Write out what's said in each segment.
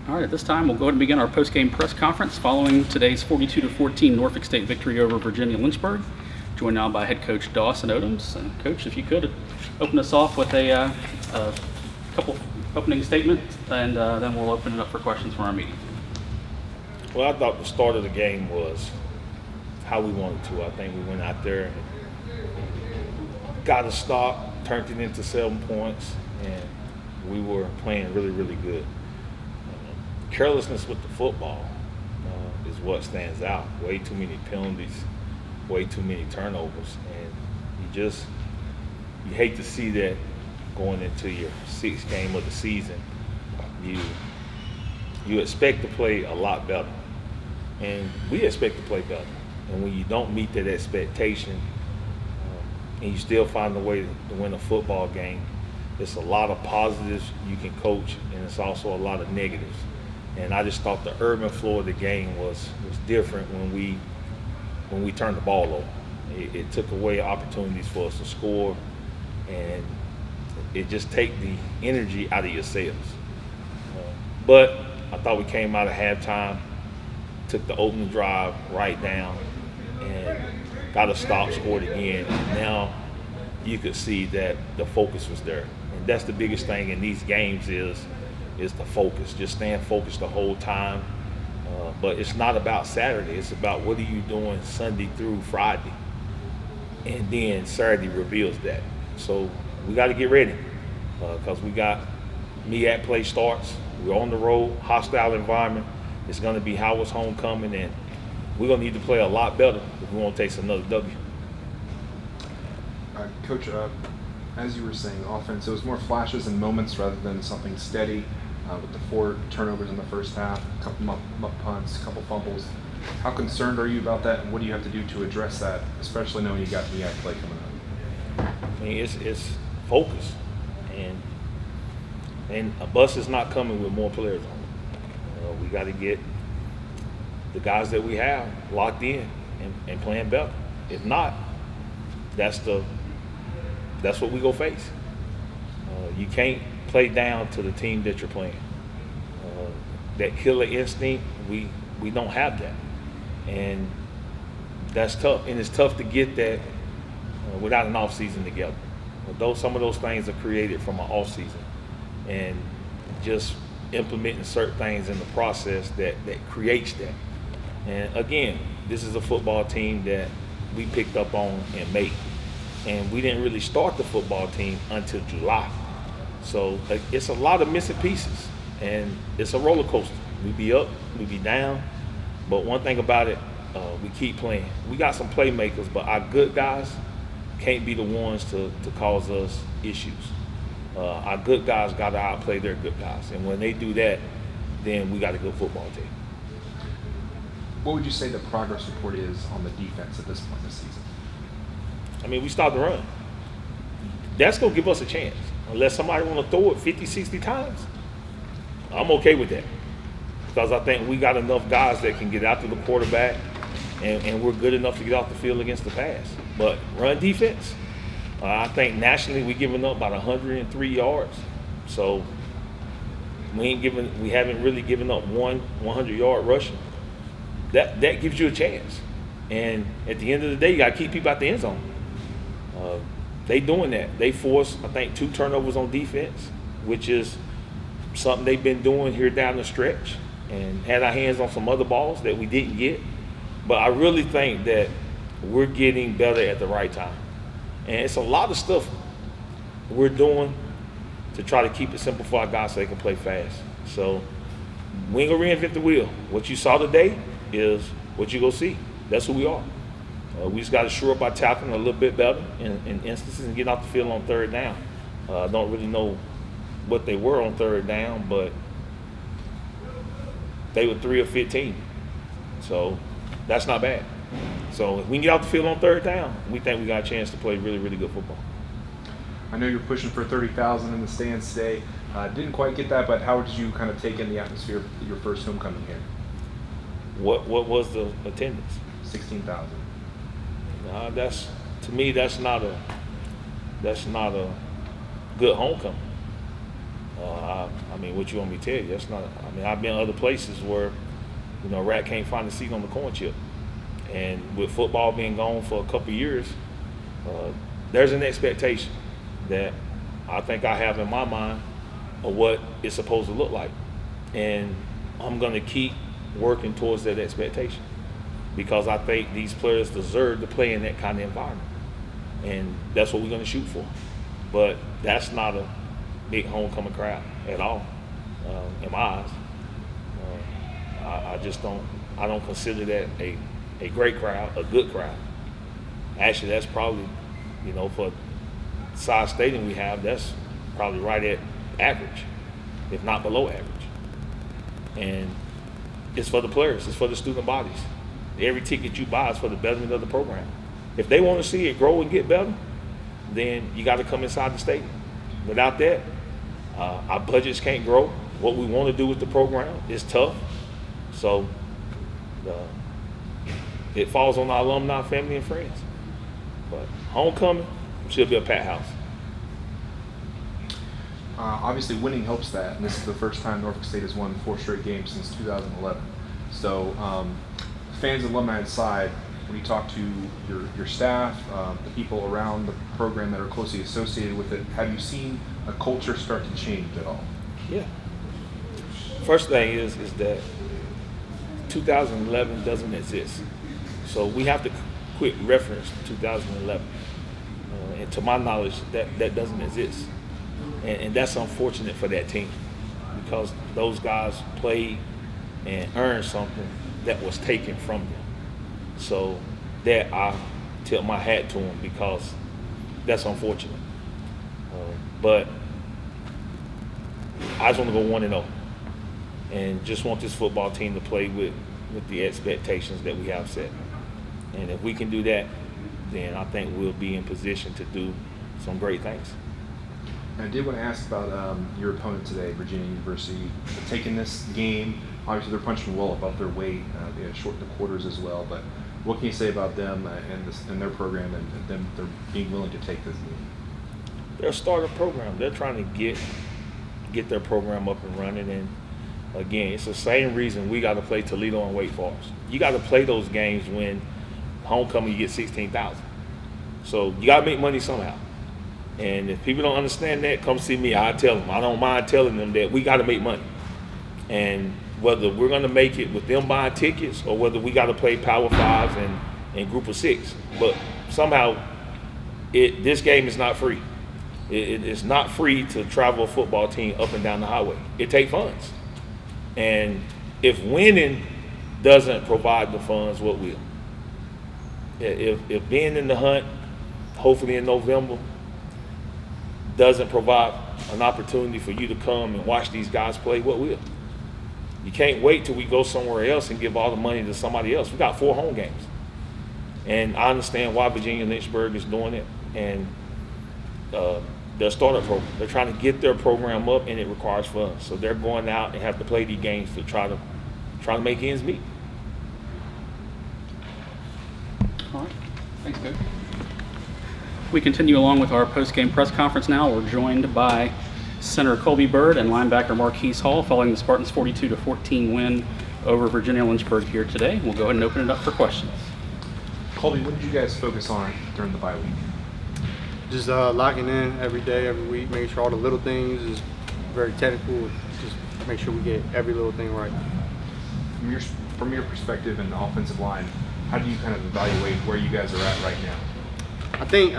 All right, at this time, we'll go ahead and begin our post-game press conference following today's 42-14 Norfolk State victory over Virginia Lynchburg. Joined now by head coach Dawson Odums. Coach, if you could open us off with a couple opening statements, and then we'll open it up for questions from our media. Well, I thought the start of the game was how we wanted to. I think we went out there, got a stop, turned it into 7 points, and we were playing really, really good. Carelessness with the football is what stands out. Way too many penalties, way too many turnovers, and you hate to see that going into your sixth game of the season. You expect to play a lot better, and we expect to play better. And when you don't meet that expectation, and you still find a way to win a football game, it's a lot of positives you can coach, and it's also a lot of negatives. And I just thought the urban flow of the game was different when we turned the ball over. It took away opportunities for us to score, and it just take the energy out of yourselves. But I thought we came out of halftime, took the opening drive right down, and got a stop, scored again. And now you could see that the focus was there. And that's the biggest thing in these games is the focus. Just staying focused the whole time. But it's not about Saturday. It's about what are you doing Sunday through Friday. And then Saturday reveals that. So we got to get ready because we got MEAC play starts. We're on the road, hostile environment. It's going to be Howard's homecoming, and we're going to need to play a lot better if we want to take another W. Coach, as you were saying, offense, it was more flashes and moments rather than something steady. With the 4 turnovers in the first half, a couple muck punts, a couple fumbles. How concerned are you about that, and what do you have to do to address that, especially knowing you got the MEAC play coming up? I mean, it's focus, and a bus is not coming with more players on it. We got to get the guys that we have locked in and playing better. If not, that's what we go face. You can't play down to the team that you're playing. That killer instinct, we don't have that, and that's tough. And it's tough to get that without an off season together. Some of those things are created from an off season, and just implementing certain things in the process that creates that. And again, this is a football team that we picked up on in May, and we didn't really start the football team until July. So it's a lot of missing pieces, and it's a roller coaster. We be up, we be down, but one thing about it, we keep playing. We got some playmakers, but our good guys can't be the ones to cause us issues. Our good guys got to outplay their good guys, and when they do that, then we got a good football team. What would you say the progress report is on the defense at this point in the season? I mean, we start to run. That's going to give us a chance. Unless somebody want to throw it 50, 60 times, I'm okay with that. Because I think we got enough guys that can get after the quarterback, and we're good enough to get off the field against the pass. But run defense, I think nationally we're giving up about 103 yards. So we haven't really given up one 100-yard rushing. That gives you a chance. And at the end of the day, you got to keep people out the end zone. They doing that. They forced, I think, 2 turnovers on defense, which is something they've been doing here down the stretch, and had our hands on some other balls that we didn't get. But I really think that we're getting better at the right time. And it's a lot of stuff we're doing to try to keep it simple for our guys so they can play fast. So we ain't gonna reinvent the wheel. What you saw today is what you're gonna see. That's who we are. We just got to shore up our tackling a little bit better in instances and get off the field on third down. I don't really know what they were on third down, but they were 3 of 15. So that's not bad. So if we can get off the field on third down, we think we got a chance to play really, really good football. I know you're pushing for 30,000 in the stands today. Didn't quite get that, but how did you kind of take in the atmosphere of your first homecoming here? What was the attendance? 16,000. To me, that's not a good homecoming. I mean, what you want me to tell you? That's not. I mean, I've been other places where, a rat can't find a seat on the corn chip, and with football being gone for a couple of years, there's an expectation that I think I have in my mind of what it's supposed to look like, and I'm going to keep working towards that expectation because I think these players deserve to play in that kind of environment, and that's what we're going to shoot for. But that's not a big homecoming crowd at all, in my eyes. I just don't. I don't consider that a great crowd, a good crowd. Actually, that's probably, for the size stadium we have, that's probably right at average, if not below average. And it's for the players. It's for the student bodies. Every ticket you buy is for the betterment of the program. If they want to see it grow and get better, then you got to come inside the stadium. Without that, our budgets can't grow. What we want to do with the program is tough. So it falls on our alumni, family, and friends. But homecoming should be a packed house. Obviously, winning helps that, and this is the first time Norfolk State has won 4 straight games since 2011. So, fans and alumni aside, when you talk to your staff, the people around the program that are closely associated with it, have you seen a culture start to change at all? Yeah. First thing is that 2011 doesn't exist. So we have to quit reference 2011. And to my knowledge, that doesn't exist. And that's unfortunate for that team because those guys played and earned something that was taken from them. So that I tip my hat to them because that's unfortunate. But I just want to go 1-0 and just want this football team to play with the expectations that we have set. And if we can do that, then I think we'll be in position to do some great things. And I did want to ask about your opponent today, Virginia University, taking this game. Obviously, they're punching well above their weight. They had shortened the quarters as well. But what can you say about them and their program and them they're being willing to take this game? They're a starter program. They're trying to get their program up and running. And again, it's the same reason we got to play Toledo and Wake Forest. You got to play those games when homecoming you get 16,000. So you got to make money somehow. And if people don't understand that, come see me. I tell them. I don't mind telling them that we got to make money. And whether we're going to make it with them buying tickets or whether we got to play Power Fives and Group of Six. But somehow, this game is not free. It's not free to travel a football team up and down the highway. It takes funds. And if winning doesn't provide the funds, what will? If being in the hunt, hopefully in November, doesn't provide an opportunity for you to come and watch these guys play, what will? You can't wait till we go somewhere else and give all the money to somebody else. We got 4 home games. And I understand why Virginia Lynchburg is doing it. And their startup program, they're trying to get their program up and it requires funds. So they're going out and have to play these games to try to make ends meet. All right. Thanks, Coach. We continue along with our post-game press conference now. We're joined by center Colby Bird and linebacker Marquise Hall following the Spartans' 42-14 win over Virginia Lynchburg here today. We'll go ahead and open it up for questions. Colby, what did you guys focus on during the bye week? Just locking in every day, every week, making sure all the little things is very technical. Just make sure we get every little thing right. From your perspective in the offensive line, how do you kind of evaluate where you guys are at right now? I think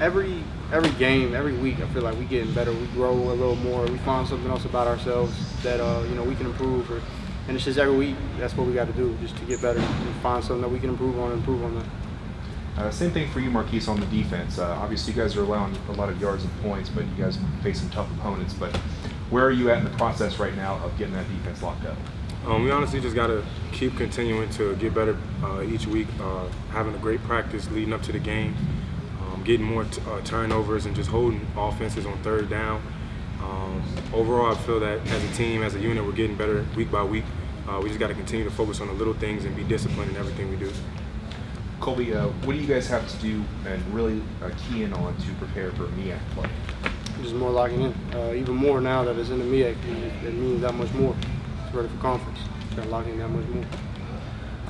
every game, every week, I feel like we're getting better. We grow a little more. We find something else about ourselves that we can improve. And it's just every week. That's what we got to do, just to get better and find something that we can improve on that. Same thing for you, Marquise, on the defense. Obviously, you guys are allowing a lot of yards and points, but you guys face some tough opponents. But where are you at in the process right now of getting that defense locked up? We honestly just got to keep continuing to get better each week, having a great practice leading up to the game, getting more turnovers and just holding offenses on third down. Overall, I feel that as a team, as a unit, we're getting better week by week. We just got to continue to focus on the little things and be disciplined in everything we do. Colby, what do you guys have to do and really key in on to prepare for MEAC play? just more locking in. Even more now that it's in the MEAC, it means that much more. It's ready for conference. Start locking in that much more.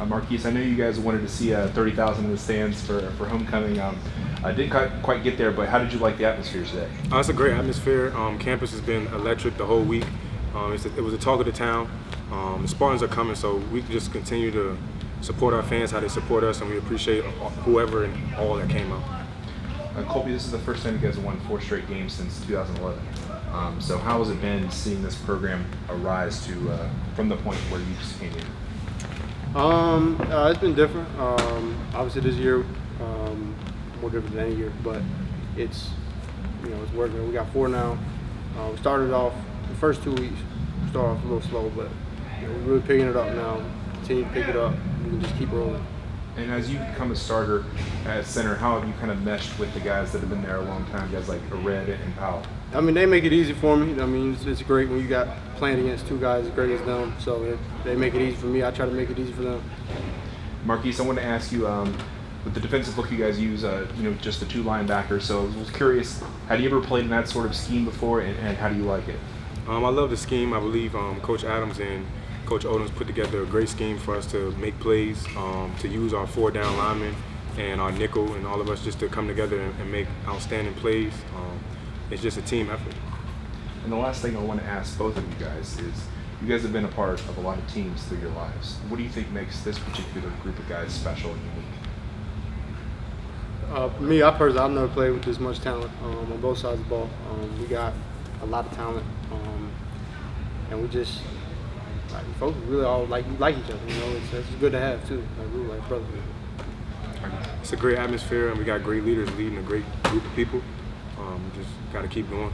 Marquise, I know you guys wanted to see 30,000 in the stands for homecoming. I didn't quite get there, but how did you like the atmosphere today? It's a great atmosphere. Campus has been electric the whole week. It was a talk of the town. The Spartans are coming, so we just continue to support our fans how they support us, and we appreciate whoever and all that came out. Colby, this is the first time you guys have won 4 straight games since 2011. So how has it been seeing this program arise to from the point where you just came in? It's been different. Obviously this year, more different than any year, but it's working. We got 4 now. We started off the first 2 weeks. Started off a little slow, but we're really picking it up now. Continue to pick it up. We can just keep rolling. And as you become a starter at center, how have you kind of meshed with the guys that have been there a long time, guys like Red and Powell? I mean, they make it easy for me. I mean, it's great when you got playing against 2 guys as great as them. So they make it easy for me. I try to make it easy for them. Marquise, I want to ask you, with the defensive look you guys use, just the 2 linebackers. So I was curious, have you ever played in that sort of scheme before, and how do you like it? I love the scheme. I believe Coach Adams and Coach Odums put together a great scheme for us to make plays, to use our 4 down linemen and our nickel and all of us just to come together and make outstanding plays. It's just a team effort. And the last thing I want to ask both of you guys is, you guys have been a part of a lot of teams through your lives. What do you think makes this particular group of guys special and unique? For me, I've never played with this much talent on both sides of the ball. We got a lot of talent, and we just folks really all like each other. It's good to have too. Like we like brothers. It's a great atmosphere, and we got great leaders leading a great group of people. Just got to keep going.